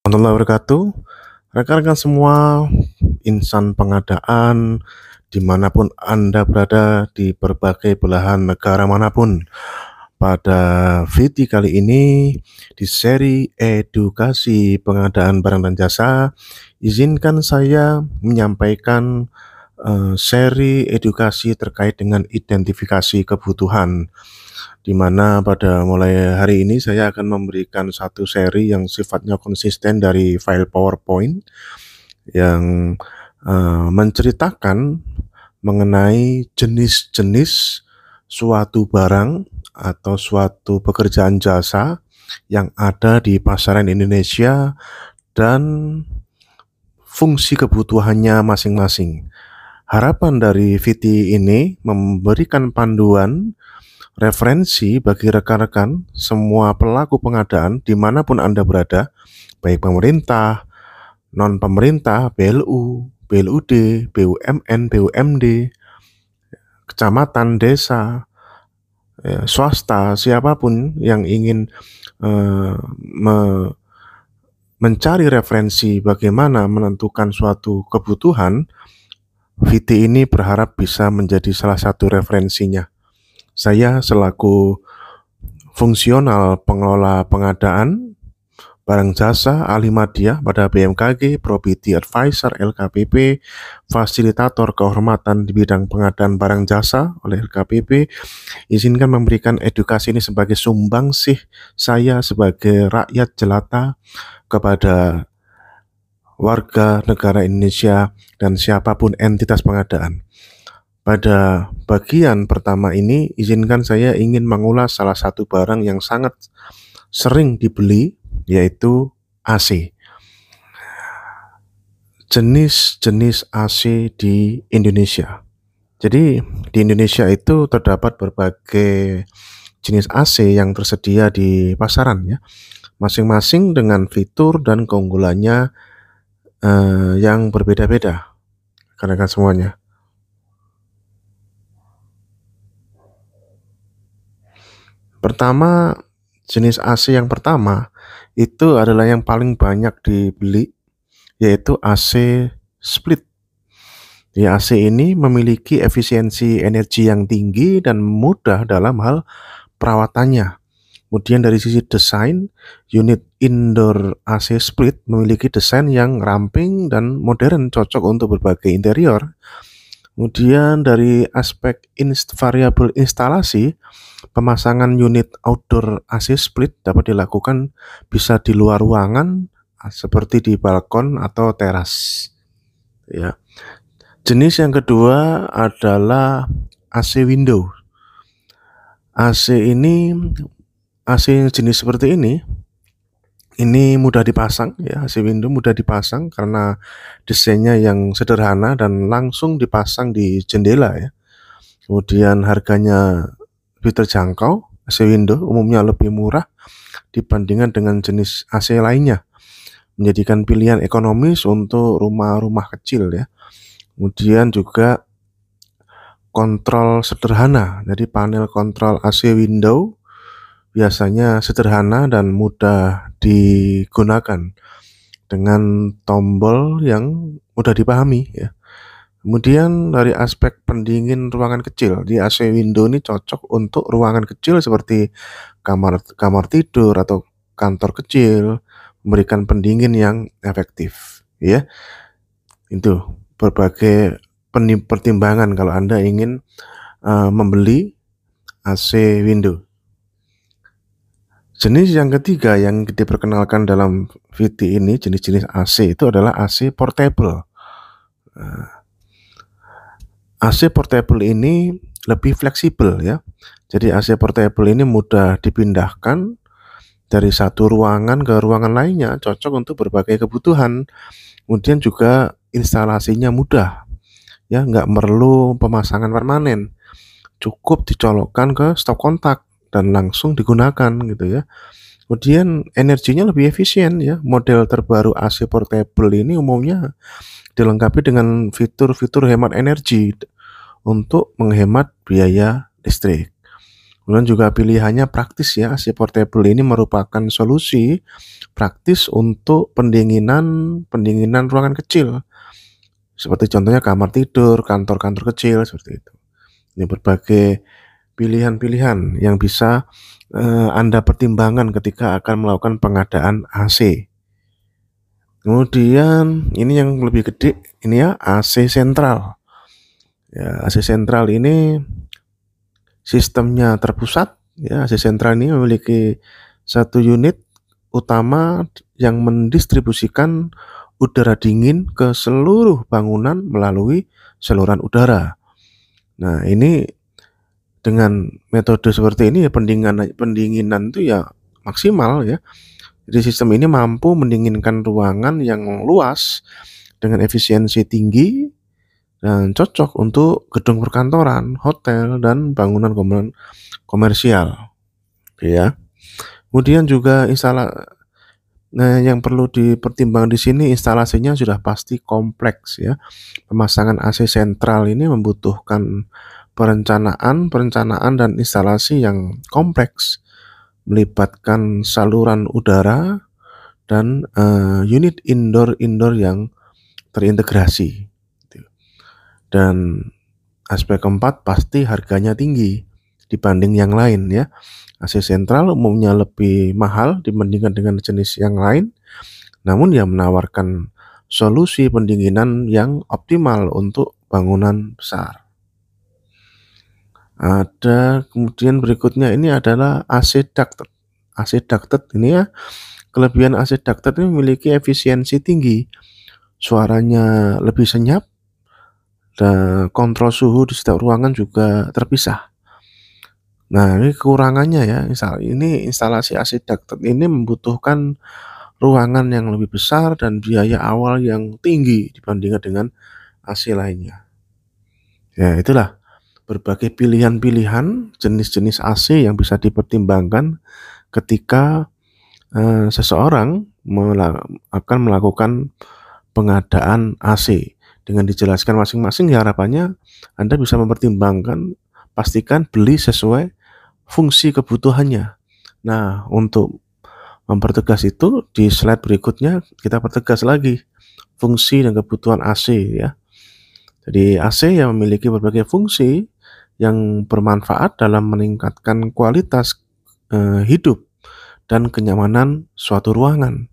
Warahmatullahi wabarakatuh. Rekan-rekan semua, insan pengadaan, dimanapun Anda berada di berbagai belahan negara manapun. Pada video kali ini, di seri edukasi pengadaan barang dan jasa, izinkan saya menyampaikan seri edukasi terkait dengan identifikasi kebutuhan, di mana pada mulai hari ini saya akan memberikan satu seri yang sifatnya konsisten dari file PowerPoint yang menceritakan mengenai jenis-jenis suatu barang atau suatu pekerjaan jasa yang ada di pasaran Indonesia dan fungsi kebutuhannya masing-masing. Harapan dari VT ini memberikan panduan referensi bagi rekan-rekan semua pelaku pengadaan dimanapun Anda berada, baik pemerintah, non-pemerintah, BLU, BLUD, BUMN, BUMD, kecamatan, desa, swasta, siapapun yang ingin mencari referensi bagaimana menentukan suatu kebutuhan, VT ini berharap bisa menjadi salah satu referensinya. Saya selaku fungsional pengelola pengadaan barang jasa ahli madya pada BMKG, Probity Advisor LKPP, fasilitator kehormatan di bidang pengadaan barang jasa oleh LKPP, izinkan memberikan edukasi ini sebagai sumbangsih saya sebagai rakyat jelata kepada warga negara Indonesia dan siapapun entitas pengadaan. Pada bagian pertama ini, izinkan saya ingin mengulas salah satu barang yang sangat sering dibeli, yaitu AC. Jenis-jenis AC di Indonesia. Jadi di Indonesia itu terdapat berbagai jenis AC yang tersedia di pasaran ya, masing-masing dengan fitur dan keunggulannya yang berbeda-beda, karena semuanya. Pertama, jenis AC yang pertama itu adalah yang paling banyak dibeli, yaitu AC split. Di AC ini memiliki efisiensi energi yang tinggi dan mudah dalam hal perawatannya. Kemudian dari sisi desain, unit indoor AC split memiliki desain yang ramping dan modern, cocok untuk berbagai interior. Kemudian dari aspek variabel instalasi, pemasangan unit outdoor AC split dapat dilakukan bisa di luar ruangan seperti di balkon atau teras. Ya. Jenis yang kedua adalah AC window. AC jenis seperti ini mudah dipasang ya, AC window mudah dipasang karena desainnya yang sederhana dan langsung dipasang di jendela ya. Kemudian harganya lebih terjangkau. AC window umumnya lebih murah dibandingkan dengan jenis AC lainnya, menjadikan pilihan ekonomis untuk rumah-rumah kecil ya. Kemudian juga kontrol sederhana, jadi panel kontrol AC window biasanya sederhana dan mudah digunakan dengan tombol yang mudah dipahami ya. Kemudian dari aspek pendingin ruangan kecil, di AC window ini cocok untuk ruangan kecil seperti kamar tidur atau kantor kecil, memberikan pendingin yang efektif ya. Itu berbagai pertimbangan kalau Anda ingin membeli AC window. Jenis yang ketiga yang diperkenalkan dalam VT ini, jenis-jenis AC itu adalah AC portable. AC portable ini lebih fleksibel ya. Jadi AC portable ini mudah dipindahkan dari satu ruangan ke ruangan lainnya, cocok untuk berbagai kebutuhan. Kemudian juga instalasinya mudah ya, nggak perlu pemasangan permanen, cukup dicolokkan ke stop kontak dan langsung digunakan gitu ya. Kemudian energinya lebih efisien ya. Model terbaru AC portable ini umumnya dilengkapi dengan fitur-fitur hemat energi untuk menghemat biaya listrik. Kemudian juga pilihannya praktis ya, AC portable ini merupakan solusi praktis untuk pendinginan ruangan kecil. Seperti contohnya kamar tidur, kantor-kantor kecil seperti itu. Ini berbagai pilihan-pilihan yang bisa Anda pertimbangkan ketika akan melakukan pengadaan AC. Kemudian ini yang lebih gede, ini ya AC sentral. Ya, AC sentral ini sistemnya terpusat. Ya, AC sentral ini memiliki satu unit utama yang mendistribusikan udara dingin ke seluruh bangunan melalui saluran udara. Nah, ini dengan metode seperti ini ya pendinginan itu ya maksimal ya. Jadi sistem ini mampu mendinginkan ruangan yang luas dengan efisiensi tinggi dan cocok untuk gedung perkantoran, hotel, dan bangunan komersial. Ya. Kemudian juga yang perlu dipertimbangkan di sini instalasinya sudah pasti kompleks ya. Pemasangan AC sentral ini membutuhkan perencanaan dan instalasi yang kompleks, melibatkan saluran udara dan unit indoor yang terintegrasi. Dan aspek keempat pasti harganya tinggi dibanding yang lain ya. AC sentral umumnya lebih mahal dibandingkan dengan jenis yang lain, namun dia menawarkan solusi pendinginan yang optimal untuk bangunan besar. Ada kemudian berikutnya ini adalah AC ducted. AC ducted ini ya, kelebihan AC ducted ini memiliki efisiensi tinggi, suaranya lebih senyap, dan kontrol suhu di setiap ruangan juga terpisah. Nah, ini kekurangannya ya, ini instalasi AC ducted ini membutuhkan ruangan yang lebih besar dan biaya awal yang tinggi dibandingkan dengan AC lainnya. Ya, itulah berbagai pilihan-pilihan jenis-jenis AC yang bisa dipertimbangkan ketika seseorang akan melakukan pengadaan AC. Dengan dijelaskan masing-masing ya harapannya Anda bisa mempertimbangkan, pastikan beli sesuai fungsi kebutuhannya. Nah, untuk mempertegas itu di slide berikutnya kita pertegas lagi fungsi dan kebutuhan AC ya. Jadi AC yang memiliki berbagai fungsi yang bermanfaat dalam meningkatkan kualitas hidup dan kenyamanan suatu ruangan.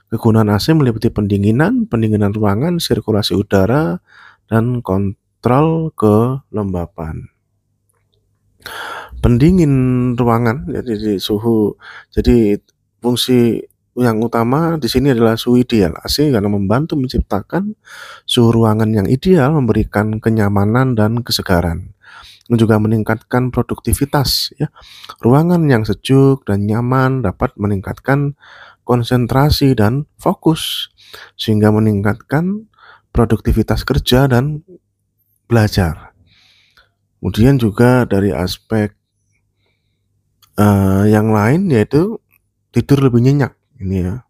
Kegunaan AC meliputi pendinginan ruangan, sirkulasi udara, dan kontrol kelembapan. Pendingin ruangan, jadi suhu. Jadi fungsi yang utama di sini adalah suhu ideal. AC karena membantu menciptakan suhu ruangan yang ideal, memberikan kenyamanan dan kesegaran. Dan juga meningkatkan produktivitas ya. Ruangan yang sejuk dan nyaman dapat meningkatkan konsentrasi dan fokus sehingga meningkatkan produktivitas kerja dan belajar. Kemudian juga dari aspek yang lain yaitu tidur lebih nyenyak ini ya.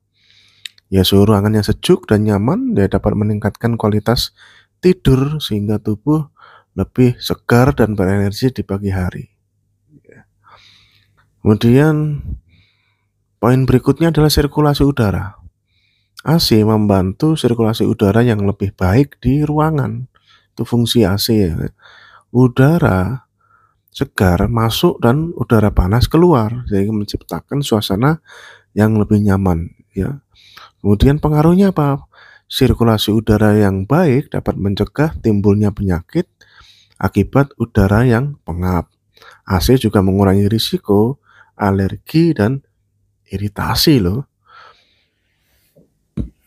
Ya, suhu ruangan yang sejuk dan nyaman dia dapat meningkatkan kualitas tidur sehingga tubuh lebih segar dan berenergi di pagi hari. Kemudian poin berikutnya adalah sirkulasi udara. AC membantu sirkulasi udara yang lebih baik di ruangan. Itu fungsi AC ya. Udara segar masuk dan udara panas keluar sehingga menciptakan suasana yang lebih nyaman ya. Kemudian pengaruhnya apa? Sirkulasi udara yang baik dapat mencegah timbulnya penyakit akibat udara yang pengap. AC juga mengurangi risiko alergi dan iritasi loh.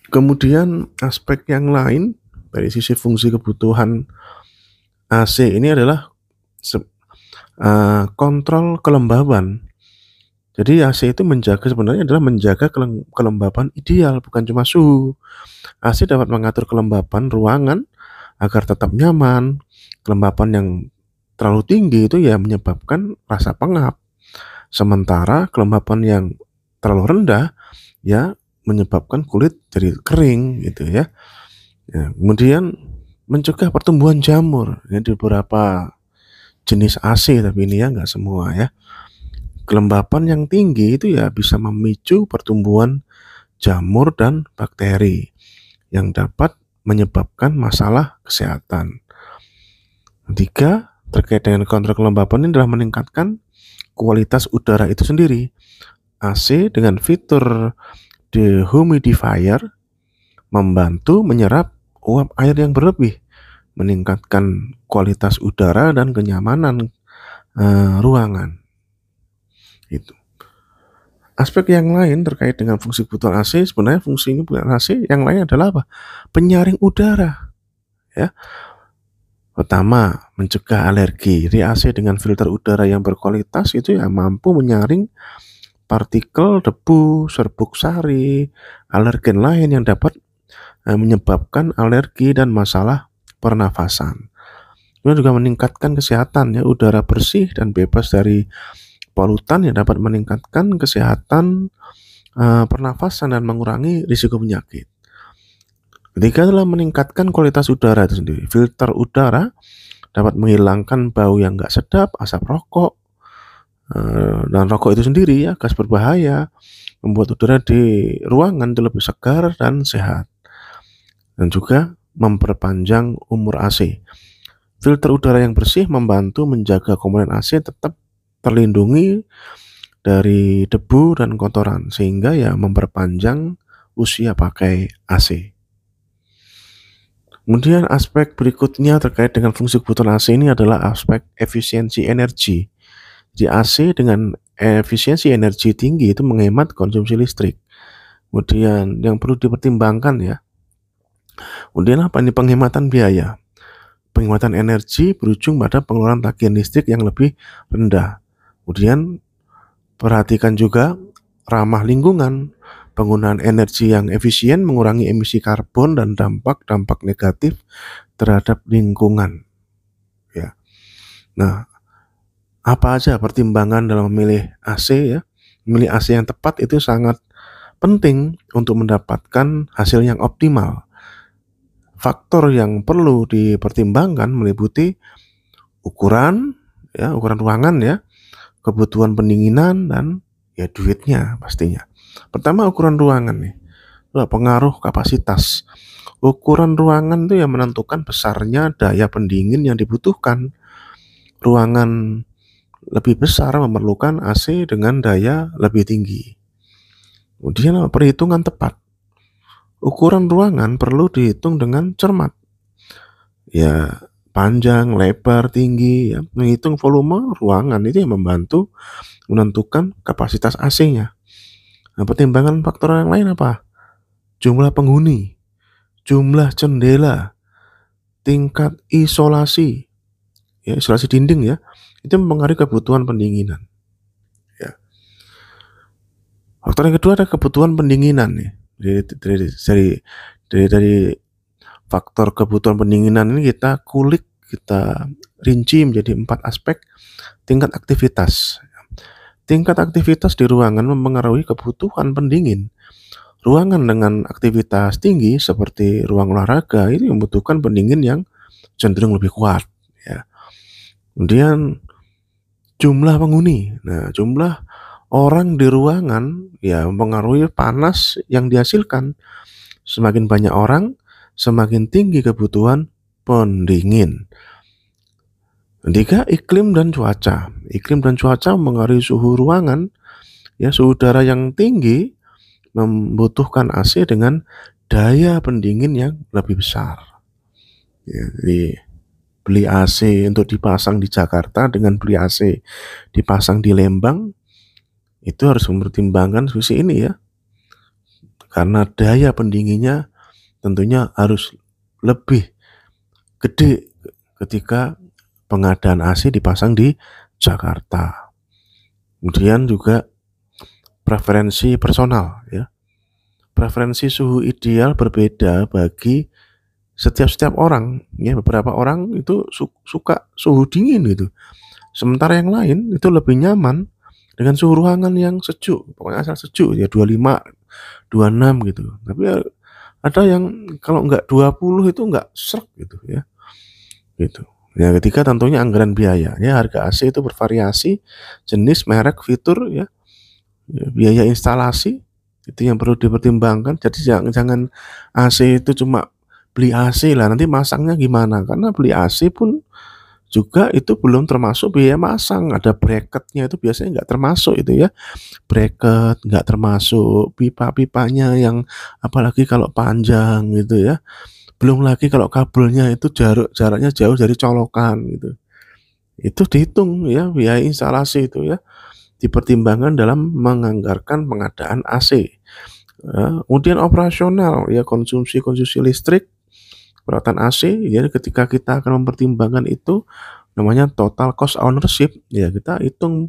Kemudian aspek yang lain dari sisi fungsi kebutuhan AC ini adalah kontrol kelembaban. Jadi AC itu sebenarnya adalah menjaga kelembaban ideal, bukan cuma suhu. AC dapat mengatur kelembaban ruangan agar tetap nyaman. Kelembapan yang terlalu tinggi itu ya menyebabkan rasa pengap. Sementara kelembapan yang terlalu rendah ya menyebabkan kulit jadi kering gitu ya. Kemudian mencegah pertumbuhan jamur. Ini di beberapa jenis AC tapi ini ya nggak semua ya. kelembapan yang tinggi itu ya bisa memicu pertumbuhan jamur dan bakteri yang dapat menyebabkan masalah kesehatan. Ketiga, terkait dengan kontrol kelembapan ini adalah meningkatkan kualitas udara itu sendiri. AC dengan fitur dehumidifier membantu menyerap uap air yang berlebih, meningkatkan kualitas udara dan kenyamanan ruangan. Itu. Aspek yang lain terkait dengan fungsi kebutuhan AC, sebenarnya fungsinya kebutuhan AC yang lain adalah apa? Penyaring udara. Ya. Pertama, mencegah alergi. Jadi AC dengan filter udara yang berkualitas itu ya mampu menyaring partikel, debu, serbuk sari, alergen lain yang dapat menyebabkan alergi dan masalah pernafasan. Kemudian juga meningkatkan kesehatan ya, udara bersih dan bebas dari polutan yang dapat meningkatkan kesehatan pernafasan dan mengurangi risiko penyakit. Ketiga adalah meningkatkan kualitas udara itu sendiri. Filter udara dapat menghilangkan bau yang nggak sedap, asap rokok, dan rokok itu sendiri ya, gas berbahaya, membuat udara di ruangan itu lebih segar dan sehat. Dan juga memperpanjang umur AC. Filter udara yang bersih membantu menjaga komponen AC tetap terlindungi dari debu dan kotoran, sehingga ya memperpanjang usia pakai AC. Kemudian aspek berikutnya terkait dengan fungsi kebutuhan AC ini adalah aspek efisiensi energi. Di AC dengan efisiensi energi tinggi itu menghemat konsumsi listrik. Kemudian yang perlu dipertimbangkan ya. Kemudian apa ini? Penghematan biaya. Penghematan energi berujung pada pengeluaran tagihan listrik yang lebih rendah. Kemudian perhatikan juga ramah lingkungan. Penggunaan energi yang efisien mengurangi emisi karbon dan dampak-dampak negatif terhadap lingkungan. Ya. Nah, apa aja pertimbangan dalam memilih AC ya? Memilih AC yang tepat itu sangat penting untuk mendapatkan hasil yang optimal. Faktor yang perlu dipertimbangkan meliputi ukuran ruangan ya, kebutuhan pendinginan dan ya duitnya pastinya. Pertama ukuran ruangan nih. Pengaruh kapasitas. Ukuran ruangan itu yang menentukan besarnya daya pendingin yang dibutuhkan. Ruangan lebih besar memerlukan AC dengan daya lebih tinggi. Kemudian perhitungan tepat. Ukuran ruangan perlu dihitung dengan cermat. Ya, panjang, lebar, tinggi, ya. Menghitung volume ruangan itu yang membantu menentukan kapasitas AC-nya. Nah, pertimbangan faktor yang lain apa? Jumlah penghuni, jumlah jendela, tingkat isolasi, ya, isolasi dinding ya, itu mempengaruhi kebutuhan pendinginan. Ya. Faktor yang kedua ada kebutuhan pendinginan nih. Dari faktor kebutuhan pendinginan ini kita kulik, kita rinci menjadi 4 aspek tingkat aktivitas. Tingkat aktivitas di ruangan mempengaruhi kebutuhan pendingin. Ruangan dengan aktivitas tinggi seperti ruang olahraga itu membutuhkan pendingin yang cenderung lebih kuat. Ya. Kemudian jumlah penghuni. Nah, jumlah orang di ruangan ya mempengaruhi panas yang dihasilkan. Semakin banyak orang, semakin tinggi kebutuhan pendingin. Ketiga, iklim dan cuaca. Iklim dan cuaca mempengaruhi suhu ruangan. Ya, suhu udara yang tinggi membutuhkan AC dengan daya pendingin yang lebih besar. Ya, jadi beli AC untuk dipasang di Jakarta dengan beli AC dipasang di Lembang itu harus mempertimbangkan sisi ini ya. Karena daya pendinginnya tentunya harus lebih gede ketika pengadaan AC dipasang di Jakarta. Kemudian juga preferensi personal ya. Preferensi suhu ideal berbeda bagi setiap orang ya. Beberapa orang itu suka suhu dingin gitu. Sementara yang lain itu lebih nyaman dengan suhu ruangan yang sejuk, pokoknya asal sejuk ya 25, 26 gitu. Tapi ada yang kalau enggak 20 itu enggak srek gitu ya. Gitu. Yang ketiga tentunya anggaran biaya. Ya, harga AC itu bervariasi, jenis, merek, fitur, ya. Biaya instalasi itu yang perlu dipertimbangkan. Jadi jangan AC itu cuma beli AC lah, nanti masangnya gimana? Karena beli AC pun juga itu belum termasuk biaya masang. Ada bracketnya, itu biasanya nggak termasuk itu ya. Bracket nggak termasuk, pipa-pipanya yang apalagi kalau panjang gitu ya. Belum lagi kalau kabelnya itu jaraknya jauh dari colokan gitu. Itu dihitung ya, biaya instalasi itu ya, dipertimbangkan dalam menganggarkan pengadaan AC. Kemudian operasional ya, konsumsi listrik, perawatan AC ya, ketika kita akan mempertimbangkan itu namanya total cost ownership ya, kita hitung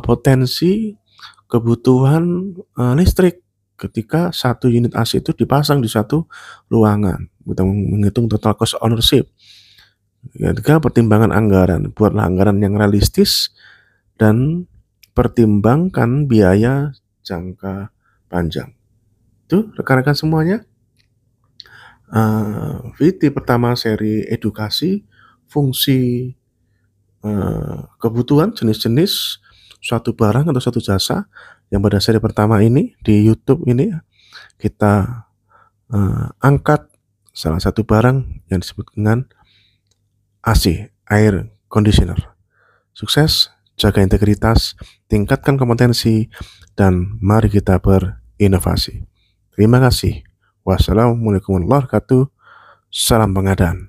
potensi kebutuhan listrik ketika satu unit AC itu dipasang di satu ruangan. Kita menghitung total cost ownership. Ketika pertimbangan anggaran, buatlah anggaran yang realistis dan pertimbangkan biaya jangka panjang. Itu rekan-rekan semuanya, VT pertama seri edukasi fungsi kebutuhan jenis-jenis suatu barang atau suatu jasa, yang pada seri pertama ini di YouTube ini kita angkat salah satu barang yang disebut dengan AC, air conditioner. Sukses, jaga integritas, tingkatkan kompetensi, dan mari kita berinovasi. Terima kasih. Wassalamualaikum warahmatullahi wabarakatuh. Salam pengadaan.